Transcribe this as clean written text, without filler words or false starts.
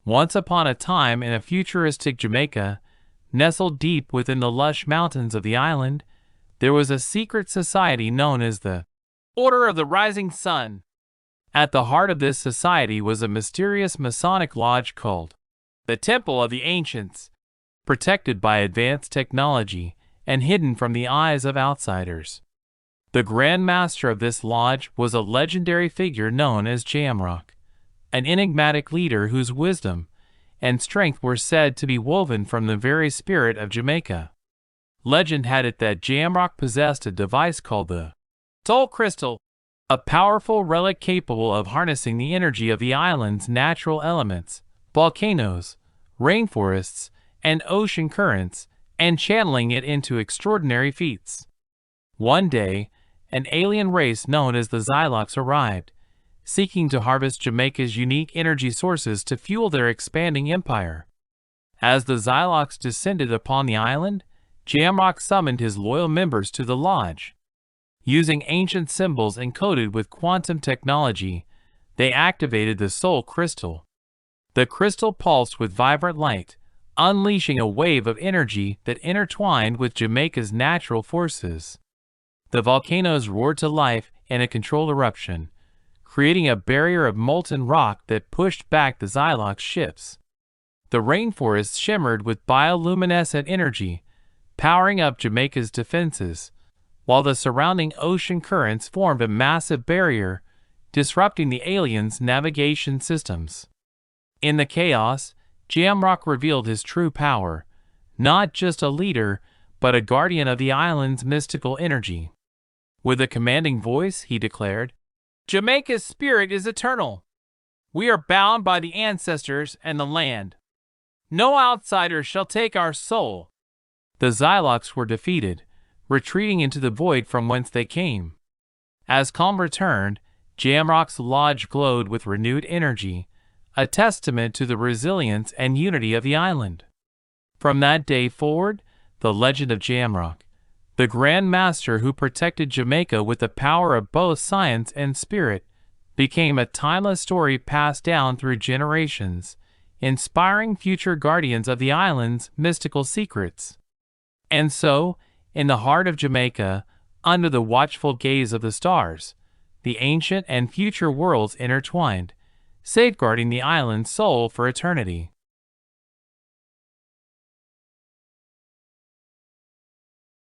Once upon a time in a futuristic Jamaica, nestled deep within the lush mountains of the island, there was a secret society known as the Order of the Rising Sun. At the heart of this society was a mysterious Masonic lodge called the Temple of the Ancients, protected by advanced technology and hidden from the eyes of outsiders. The Grandmaster of this lodge was a legendary figure known as Jamrock, an enigmatic leader whose wisdom and strength were said to be woven from the very spirit of Jamaica. Legend had it that Jamrock possessed a device called the Soul Crystal, a powerful relic capable of harnessing the energy of the island's natural elements, volcanoes, rainforests, and ocean currents, and channeling it into extraordinary feats. One day, an alien race known as the Xylox arrived, seeking to harvest Jamaica's unique energy sources to fuel their expanding empire. As the Xylox descended upon the island, Jamrock summoned his loyal members to the lodge. Using ancient symbols encoded with quantum technology, they activated the Soul Crystal. The crystal pulsed with vibrant light, unleashing a wave of energy that intertwined with Jamaica's natural forces. The volcanoes roared to life in a controlled eruption, creating a barrier of molten rock that pushed back the Xylox ships. The rainforests shimmered with bioluminescent energy, powering up Jamaica's defenses, while the surrounding ocean currents formed a massive barrier, disrupting the aliens' navigation systems. In the chaos, Jamrock revealed his true power, not just a leader, but a guardian of the island's mystical energy. With a commanding voice, he declared, "Jamaica's spirit is eternal. We are bound by the ancestors and the land. No outsider shall take our soul." The Xylox were defeated, retreating into the void from whence they came. As calm returned, Jamrock's lodge glowed with renewed energy, a testament to the resilience and unity of the island. From that day forward, the legend of Jamrock, the Grandmaster who protected Jamaica with the power of both science and spirit, became a timeless story passed down through generations, inspiring future guardians of the island's mystical secrets. And so, in the heart of Jamaica, under the watchful gaze of the stars, the ancient and future worlds intertwined, safeguarding the island's soul for eternity.